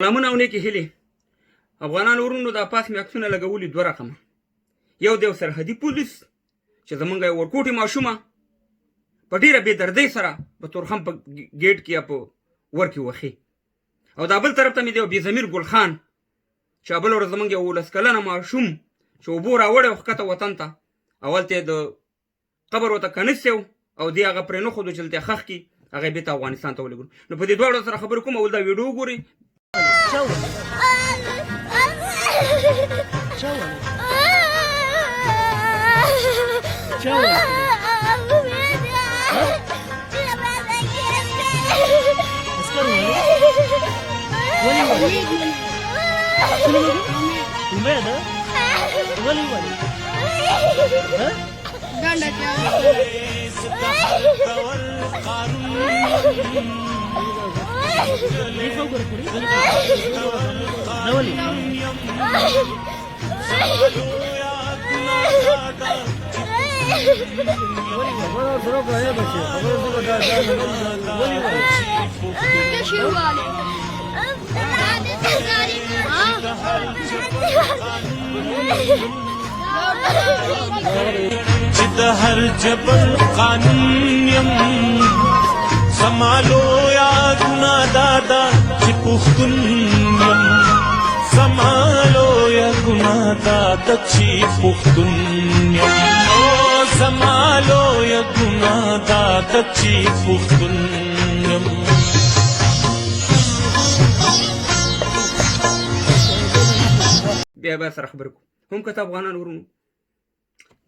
سلامونه او نیکې هیلې افغانانو ورونو د پاس مې عکسونه لګولي دوه رقمه یو د یو سرحدي پولیس چې زمونږ یو ورکوټې ماشومه په ډېره بې دردۍ سره په تورخم په ګیټ کې یا په ور کې وښي او دا بل طرف ته مې د یو بېضمیر ګل خان چې بله ورځ زمونږ یو 19 کلنه ماشوم چې اوبو راوړی و ښکته وطن ته اول ته یې د قبر ورته کنیستی و او دې هغه پرې نه ښودو چې دلته یې ښخ کړي هغه یې بېرته افغانستان ته ولېږلو نو په دې دواړو سره خبرې کوم اول دا ویډیو وګورئ چې هر جبل قانون یم سمالو یادونه دادا چې پښتون یم سمالو یادونه دادا چې پښتون یم سمالو یادونه دادا چې پښتون یم بیا به سره خبرې کوو هم که ته افغانان ورونو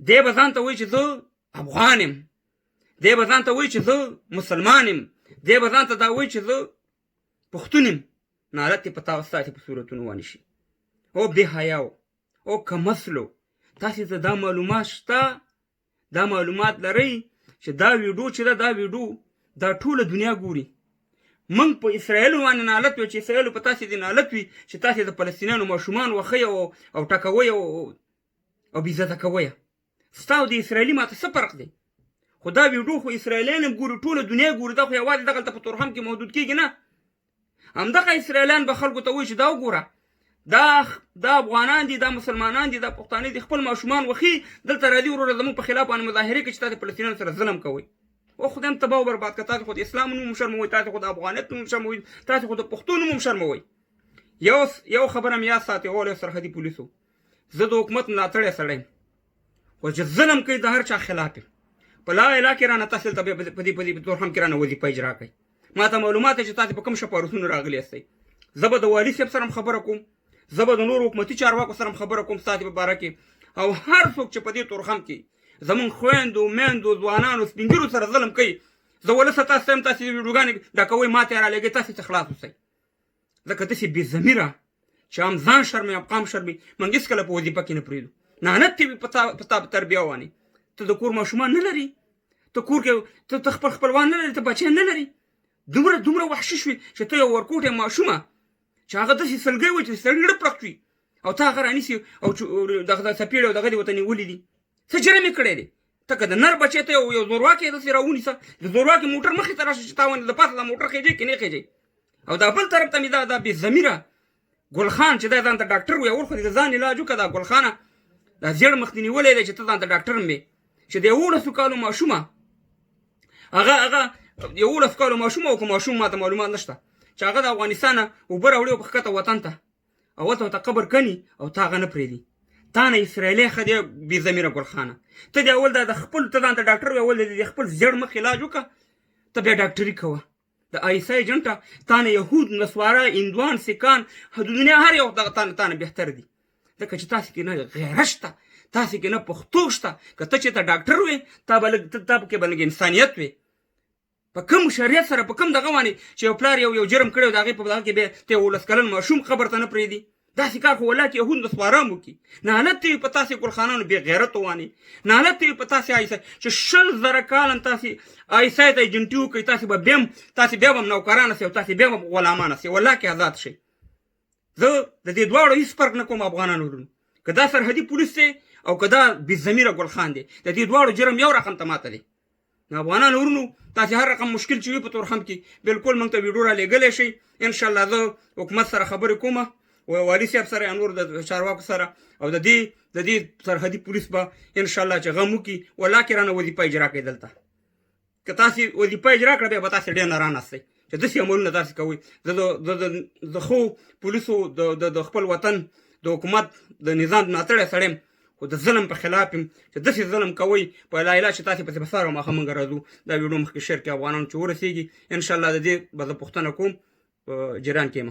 دی به ځان ته وایي چې زه افغان یم دی به ځان ته وایي چې زه مسلمان یم دی به ځان ته دا وایي چې زه پښتون یم نالت یې په تا ستاسې په صورتونو وانیشي او بې حیاو او کمسلو تاسې ته دا معلومات شته دا معلومات لرئ چې دا ویډیو چې ده دا ویډیو دا ټوله دنیا ګوري موږ په اسرائیلو باندې نالت وي چې اسرائیلو په تاسې دې نالت وي چې تاسې د فلسطینیانو ماشومان وښئ او ټکوئ او بېعزته کوئ ستا او د اسرائیلي ماته څه فرق دی خو دا ویډیو خو اسرائیلیان هم ګوري ټوله دنیا ګوري دا خو یوازې دغلته په تورخم کې محدود کېږي نه همدغه اسرائیلیان به خلکو ته وایي چې دا وګوره دا افغانان دي دا مسلمانان دي دا پښتانه دي خپل ماشومان وښي دلته راځي وروره زموږ په خلاف باندې مظاهرې کوي چې تاسې فلسطینیانو سره ظلم کوئ او خدای هم تباه و برباد که تاسې خو د اسلام نوم هم شرموئ تاسې خو د افغانیت نوم شرموئ تاسې خو د پښتو نوم هم شرموئ یو خبره مې یاد ساتئ اول یو سرحدي پولیسو زه د حکومت ملاتړی سړی یم خو چې ظلم کوي د هر چا خلاف یم په لا اله کې رانه تاسې دلته په دې تورخم کې رانه وظیفه اجرا کوئ ما ته معلومات دی چې تاسې په کوم شپاړسونو راغلي یاستئ زه به د والي صاحب سره هم خبره کوم زه به د نورو حکومتي چارواکو سره هم خبره کوم ستاسې په باره کې او هر څوک چې په دې تورخم کې زمونږ خویندو میندو ځوانانو سپین ږیرو سره ظلم کوي زه ولسه تاسو ته هم تاسې ویډیوګانې ډکوئ ما ته یې رالېږئ تاسې څه خلاص اوسئ ځکه داسې بې ضمیره چې هم ځان شرمي هم قام شرمي موږ هېڅکله په وظیفه کې نه پرېږدو نعنت دې وي په تا تربیه وانې ته د کور ماشومان نه لري ته کور کې ته خپل خپلوان نه لري ته بچیان نه لري دومره وحشي شوي چې ته یو ورکوټې ماشومه چې هغه داسې سلګی وي چې سړي زړه پړق وي او تا هغه رانیسي او دغه څپېړې او دغه دې ورته نیولي دي څه جرم یې کړی دی ته که د نر بچی ته یو زورواکي یې داسې راونیسه د زورواکي موټر مخې ته راشه چې تا باندې د پاسه دا موټر خېجئ که نه خېجئ او دا بل طرف ته مې دا بې ضمیره ګل خان چې دی ځان ته ډاکټر وي اول خو دې د ځان علاج وکړه دا ګل خانه دا زیړ مخ دې نیولی دی چې ته ځان ته ډاکټر هم وې چې د 11 کالو ماشومه هغه 11 کالو ماشومه او که ماشوم ما ته معلومات نشته چې هغه د افغانستان نه اوبه راوړي او په ښکته وطن ته او هلته ورته قبر کني او تا هغه نه پرېږدي تا نه اسرائیلی ښه دی بې ضمیره ګل خانه ته دې اول د خپل ته ځان ته ډاکټر وې اول د خپل زیړ مخ علاج وکړه ته بیا ډاکټري کوه د آیسا ایجنټه تا نه یهود نسواره هندوان سیکان د دنیا هر یو دغه تا نه بهتر دي ځکه چې تاسې کې نه غیرت شته تاسې کې نه پښتو شته که ته چې ته ډاکټر وې تا پکې به لږ انسانیت وې په کوم شریعت سره په کوم دغه باندې چې یو پلار یو جرم کړی و د هغې په دغه کې بیا ته 11 کلن ماشوم قبر ته نه پرېږدي داسې کار خو والله کې یهود نسواره هم وکړي نالت ته وي په تاسې ګلخانانو بې غیرت وانې نالت ته وي په تاسې آیسا چې 20,000 کاله تاسې آیسا ته ایجنټي وکړئ تاسې بیا به هم نوکرانه سئ او تاسې بیا به هم غلامانه سئ والله کې آزاد شئ زه د دې دواړو هېڅ فرق نه کوم افغانانو ورونو که دا سرحدي پولیس دی او که دا بې ضمیره ګل خان دی د دې دواړو جرم یو رقم ته ماته دی افغانان ورونو تاسو هر رقم مشکل چې وي په تورخم کې بالکل موږ ته ویډیو را لېږلی شئ ان شاء الله زه حکومت سره خبرې کوم او والي صاحب سره یا نور د چارواکو سره او د دې سرحدي پولیس به ان شاء الله چې غم وکړي ولاکې رانه وظیفه اجرا کوي دلته که تاسې وظیفه اجرا کړه بیا به تاسې ډېر ناران هستئ چې داسې عملونه تاسې کوئ زه د ښو پولیسو د خپل وطن د حکومت د نظام ملاتړی سړی یم خو د ظلم په خلاف یم چې داسې ظلم کوئ په لا علاج چې تاسې پسې په سهار او ماښام موږ راځو دا ویډیو مخکې شیر کړئ افغانانو چې ورسېږي انشاءالله د دې به زه پوښتنه کوم په جریان کې یم